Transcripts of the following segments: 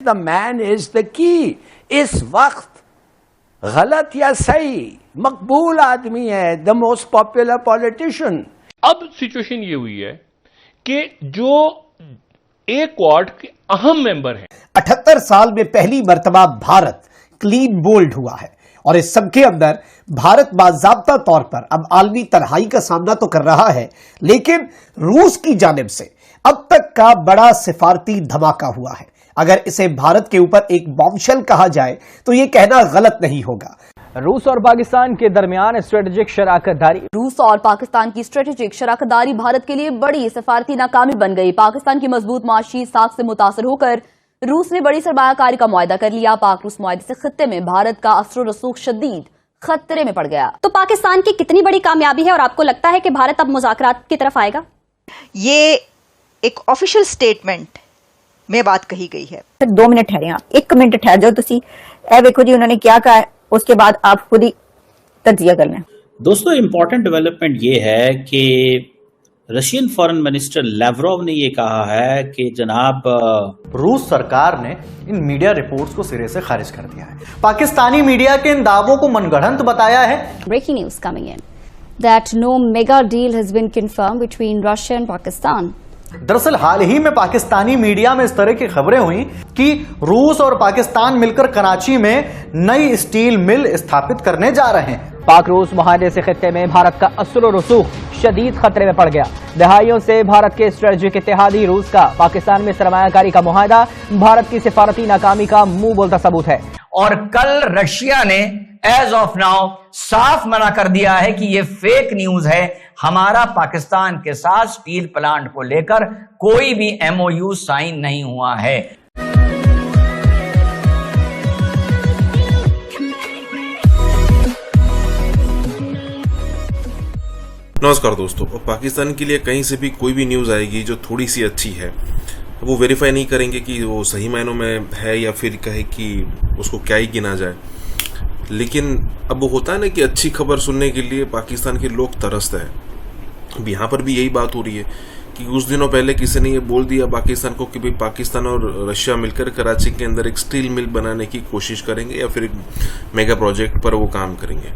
The man is the key. इस वक्त गलत या सही मकबूल आदमी है, द मोस्ट पॉपुलर पॉलिटिशियन। अब सिचुएशन ये हुई है कि जो एक क्वाड के अहम मेंबर हैं, 78 साल में पहली मर्तबा भारत क्लीन बोल्ड हुआ है और इस सबके अंदर भारत बाज़ाब्ता तौर पर अब आलमी तन्हाई का सामना तो कर रहा है, लेकिन रूस की जानिब से अब तक का बड़ा सिफारती धमाका हुआ है। अगर इसे भारत के ऊपर एक बॉम्बशेल कहा जाए तो यह कहना गलत नहीं होगा। रूस और पाकिस्तान के दरमियान स्ट्रेटेजिक शराकतदारी। रूस और पाकिस्तान की स्ट्रेटेजिक शराकतदारी भारत के लिए बड़ी सफारती नाकामी बन गई। पाकिस्तान की मजबूत माशी साख से मुतासर होकर रूस ने बड़ी सरमायाकारी का मुआहदा कर लिया। पाक रूस मुआहदे से खत्ते में भारत का असर और रसूख शदीद खतरे में पड़ गया। तो पाकिस्तान की कितनी बड़ी कामयाबी है और आपको लगता है कि भारत अब मुज़ाकरात की तरफ आएगा? ये एक ऑफिशियल स्टेटमेंट में बात कही गई है। 2 मिनट ठहरे आप, 1 मिनट ठहर जाओ। तुसी ए देखो जी उन्होंने क्या कहा है, उसके बाद आप खुद ही तज्जिया कर लें। दोस्तों, इंपॉर्टेंट डेवलपमेंट ये है कि रशियन फॉरेन मिनिस्टर लैवरोव ने ये कहा है कि जनाब रूस सरकार ने इन मीडिया रिपोर्ट्स को सिरे से खारिज कर दिया है। पाकिस्तानी मीडिया के इन दावों को मनगढ़ंत बताया है। Breaking news coming in that no mega deal has been confirmed between Russia and Pakistan. दरअसल हाल ही में पाकिस्तानी मीडिया में इस तरह की खबरें हुई कि रूस और पाकिस्तान मिलकर कराची में नई स्टील मिल स्थापित करने जा रहे हैं। पाक रूस मुआहदे से खित्ते में भारत का असर और रसूख शदीद खतरे में पड़ गया। दहाइयों से भारत के स्ट्रेटेजिक इत्तेहादी रूस का पाकिस्तान में सरमायाकारी का मुआहदा भारत की सिफारती नाकामी का मुंह बोलता सबूत है। और कल रशिया ने एज ऑफ नाउ साफ मना कर दिया है कि यह फेक न्यूज है। हमारा पाकिस्तान के साथ स्टील प्लांट को लेकर कोई भी एमओयू साइन नहीं हुआ है। नमस्कार दोस्तों, पाकिस्तान के लिए कहीं से भी कोई भी न्यूज़ आएगी जो थोड़ी सी अच्छी है, वो वेरीफाई नहीं करेंगे कि वो सही मायनों में है या फिर कहे कि उसको क्या ही गिना जाए। लेकिन अब वो होता है ना कि अच्छी खबर सुनने के लिए पाकिस्तान के लोग तरसते हैं। अब यहाँ पर भी यही बात हो रही है कि कुछ दिनों पहले किसी ने ये बोल दिया पाकिस्तान को कि भाई पाकिस्तान और रशिया मिलकर कराची के अंदर एक स्टील मिल बनाने की कोशिश करेंगे या फिर एक मेगा प्रोजेक्ट पर वो काम करेंगे।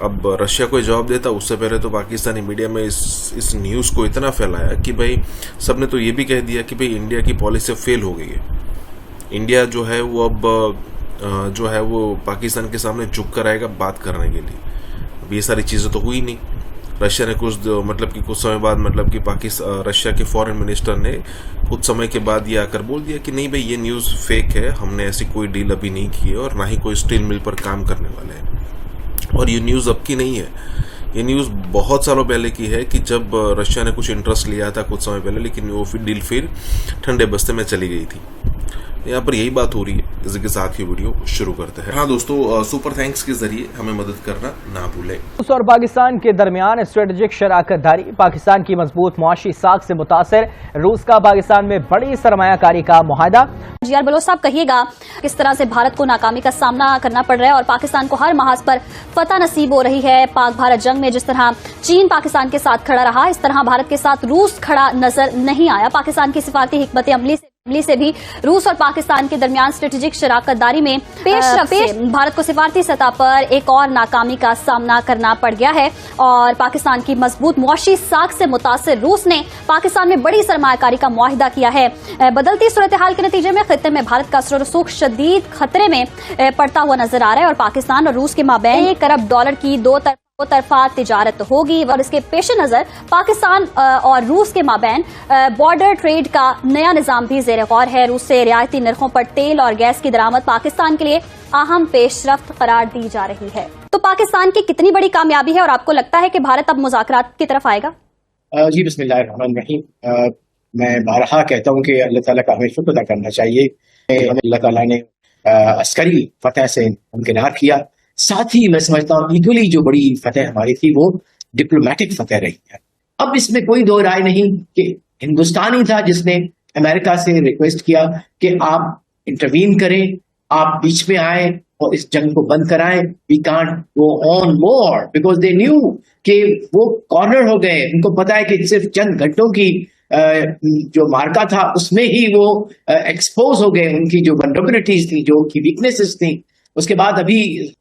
अब रशिया को जवाब देता उससे पहले तो पाकिस्तानी मीडिया में इस न्यूज़ को इतना फैलाया कि भाई सबने तो ये भी कह दिया कि भाई इंडिया की पॉलिसी फेल हो गई है। इंडिया जो है वो अब जो है वो पाकिस्तान के सामने झुक कर आएगा बात करने के लिए। अब ये सारी चीज़ें तो हुई नहीं। रशिया ने कुछ समय बाद रशिया के फॉरेन मिनिस्टर ने कुछ समय के बाद ये आकर बोल दिया कि नहीं भाई ये न्यूज़ फेक है, हमने ऐसी कोई डील अभी नहीं की है और ना ही कोई स्टील मिल पर काम करने वाले हैं। और ये न्यूज़ अब की नहीं है, ये न्यूज़ बहुत सालों पहले की है कि जब रशिया ने कुछ इंटरेस्ट लिया था कुछ समय पहले, लेकिन वो डील फिर ठंडे बस्ते में चली गई थी। यहाँ पर यही बात हो रही है। इसी के साथ ही वीडियो शुरू करते हैं। हाँ दोस्तों, सुपर थैंक्स के जरिए हमें मदद करना ना भूलें। रूस और पाकिस्तान के दरमियान स्ट्रेटेजिक शराकतदारी। पाकिस्तान की मजबूत मुआशी साख से मुतासर रूस का पाकिस्तान में बड़ी सरमायाकारी का मुआहदा। यार बलोच साहब, कहिएगा किस तरह से भारत को नाकामी का सामना करना पड़ रहा है और पाकिस्तान को हर महाज पर फतह नसीब हो रही है। पाक भारत जंग में जिस तरह चीन पाकिस्तान के साथ खड़ा रहा, इस तरह भारत के साथ रूस खड़ा नजर नहीं आया। पाकिस्तान की सिफारती हिकमत अमली से भी रूस और पाकिस्तान के दरमियान स्ट्रेटेजिक शराकतदारी में भारत को सिफारती सतह पर एक और नाकामी का सामना करना पड़ गया है। और पाकिस्तान की मजबूत मुआशी साख से मुतासिर रूस ने पाकिस्तान में बड़ी सरमायाकारी का मुआहिदा किया है। बदलती सूरत हाल के नतीजे में खित्ते में भारत का असर रसूख शदीद खतरे में पड़ता हुआ नजर आ रहा है और पाकिस्तान और रूस के माबैन $1 अरब की दो तरफा तिजारत होगी। और इसके पेश नजर पाकिस्तान और रूस के माबैन बॉर्डर ट्रेड का नया निजाम भी ज़ेर गौर है। रूस से रियायती नरखों पर तेल और गैस की दरामद पाकिस्तान के लिए अहम पेशरफ्त करार दी जा रही है। तो पाकिस्तान की कितनी बड़ी कामयाबी है और आपको लगता है कि भारत अब मुज़ाकरात की तरफ आएगा? जी बिस्मिल्लाहिर्रहमानिर्रहीम। मैं बारहा कहता हूँ कि अल्लाह ताला का हमें शुक्र अदा करना चाहिए। अल्लाह ताला ने अस्करी फतह से इनकार किया। साथ ही मैं समझता हूँ इक्वली जो बड़ी फतह हमारी थी वो डिप्लोमेटिक फतह रही है। अब इसमें कोई दो राय नहीं कि हिंदुस्तान ही था जिसने अमेरिका से रिक्वेस्ट किया कि आप इंटरवीन करें, आप बीच में आए और इस जंग को बंद कराएं। We can't go on war because they knew कि वो कॉर्नर हो गए। उनको पता है कि सिर्फ चंद घंटों की जो मार्का था उसमें ही वो एक्सपोज हो गए, उनकी जो वल्नरेबिलिटीज थी, जो उनकी वीकनेसेस थी। उसके बाद अभी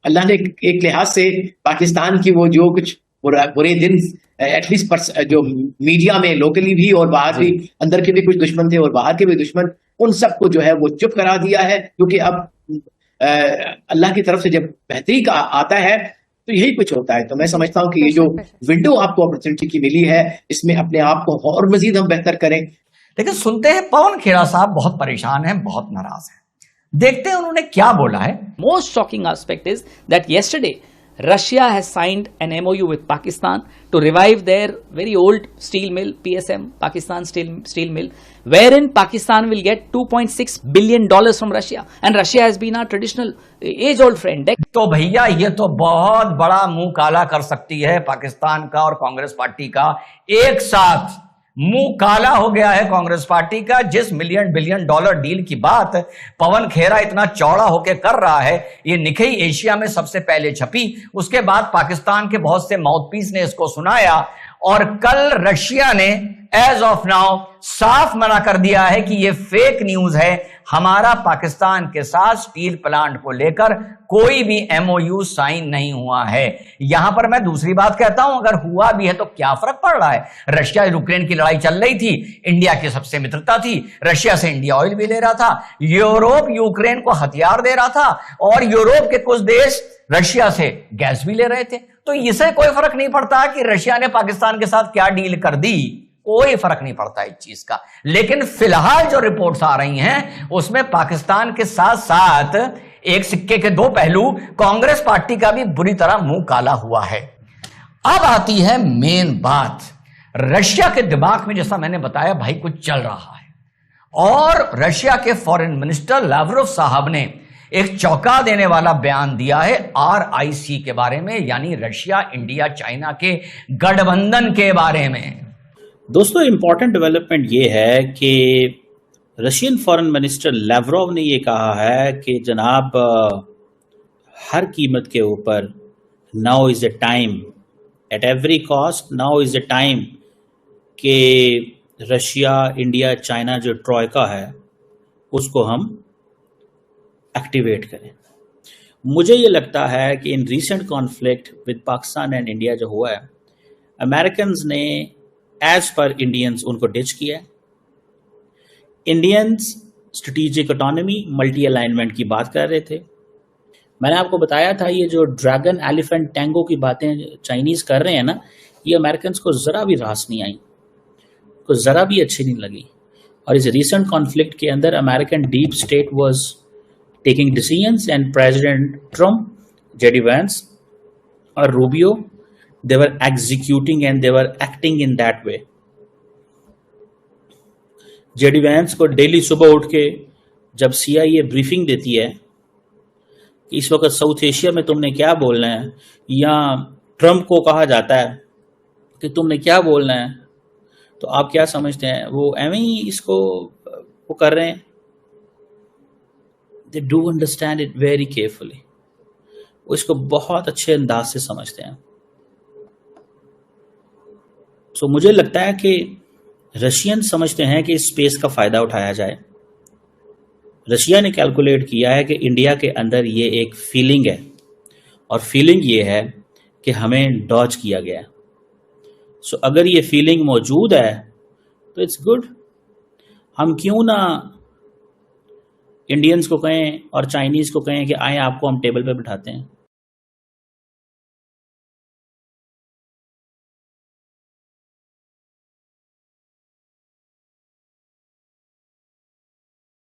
अल्लाह ने एक लिहाज से पाकिस्तान की वो जो कुछ बुरे दिन एटलीस्ट जो मीडिया में लोकली भी और बाहर भी, अंदर के भी कुछ दुश्मन थे और बाहर के भी दुश्मन, उन सबको जो है वो चुप करा दिया है। क्योंकि अब अल्लाह की तरफ से जब बेहतरी का आता है तो यही कुछ होता है। तो मैं समझता हूं कि ये जो विंडो आपको अपॉर्चुनिटी की मिली है, इसमें अपने आप को और मजीद हम बेहतर करें। लेकिन सुनते हैं पवन खेड़ा साहब बहुत परेशान हैं, बहुत नाराज हैं। देखते हैं उन्होंने क्या बोला है। Most shocking aspect is that yesterday Russia has signed an MOU with Pakistan to revive their very old steel mill, PSM, Pakistan Steel Mill, wherein Pakistan will get $2.6 billion from Russia. And Russia has been our traditional age-old friend. तो भैया ये तो बहुत बड़ा मुंह काला कर सकती है पाकिस्तान का और कांग्रेस पार्टी का एक साथ। मुंह काला हो गया है कांग्रेस पार्टी का। जिस $1 बिलियन डील की बात पवन खेड़ा इतना चौड़ा होकर कर रहा है, ये निकई एशिया में सबसे पहले छपी, उसके बाद पाकिस्तान के बहुत से माउथपीस ने इसको सुनाया, और कल रशिया ने एज ऑफ नाउ साफ मना कर दिया है कि ये फेक न्यूज है। हमारा पाकिस्तान के साथ स्टील प्लांट को लेकर कोई भी एमओयू साइन नहीं हुआ है। यहां पर मैं दूसरी बात कहता हूं, अगर हुआ भी है तो क्या फर्क पड़ रहा है। रशिया यूक्रेन की लड़ाई चल रही थी, इंडिया की सबसे मित्रता थी, रशिया से इंडिया ऑयल भी ले रहा था, यूरोप यूक्रेन को हथियार दे रहा था, और यूरोप के कुछ देश रशिया से गैस भी ले रहे थे। तो इसे कोई फर्क नहीं पड़ता कि रशिया ने पाकिस्तान के साथ क्या डील कर दी, कोई फर्क नहीं पड़ता इस चीज का। लेकिन फिलहाल जो रिपोर्ट्स आ रही हैं उसमें पाकिस्तान के साथ साथ एक सिक्के के दो पहलू, कांग्रेस पार्टी का भी बुरी तरह मुंह काला हुआ है। अब आती है मेन बात, रशिया के दिमाग में जैसा मैंने बताया भाई कुछ चल रहा है, और रशिया के फॉरेन मिनिस्टर लावरोव साहब ने एक चौंका देने वाला बयान दिया है RIC के बारे में, यानी रशिया इंडिया चाइना के गठबंधन के बारे में। दोस्तों इंपॉर्टेंट डेवलपमेंट ये है कि रशियन फॉरेन मिनिस्टर लावरोव ने ये कहा है कि जनाब हर कीमत के ऊपर now is a time, at every cost now is a time कि रशिया इंडिया चाइना जो ट्रॉयका है उसको हम एक्टिवेट करें। मुझे ये लगता है कि in recent conflict with Pakistan and India जो हुआ है, अमेरिकन्स ने एज पर इंडियंस उनको डिच किया है। Indians strategic autonomy, multi alignment की बात कर रहे थे। मैंने आपको बताया था ये जो ड्रैगन एलिफेंट टैंगो की बातें चाइनीज कर रहे हैं ना, ये अमेरिकन्स को जरा भी रास नहीं आई, को जरा भी अच्छी नहीं लगी। और इस रिसेंट कॉन्फ्लिक्ट के अंदर American deep state was taking decisions, and President Trump, J.D. Vance or Rubio, they were executing and they were acting in that way. J.D. Vance को डेली सुबह उठ के जब CIA ब्रीफिंग देती है कि इस वक्त साउथ एशिया में तुमने क्या बोलना है, या ट्रम्प को कहा जाता है कि तुमने क्या बोलना है, तो आप क्या समझते हैं वो एवं ही इसको वो कर रहे हैं। They do understand it very carefully. वो इसको बहुत अच्छे अंदाज से समझते हैं। So मुझे लगता है कि रशियन समझते हैं कि इस स्पेस का फायदा उठाया जाए। रशिया ने कैलकुलेट किया है कि इंडिया के अंदर ये एक फीलिंग है, और फीलिंग ये है कि हमें डॉज किया गया है। So अगर ये फीलिंग मौजूद है तो इट्स गुड। हम क्यों ना इंडियंस को कहें और चाइनीज को कहें कि आए आपको हम टेबल पे बिठाते हैं।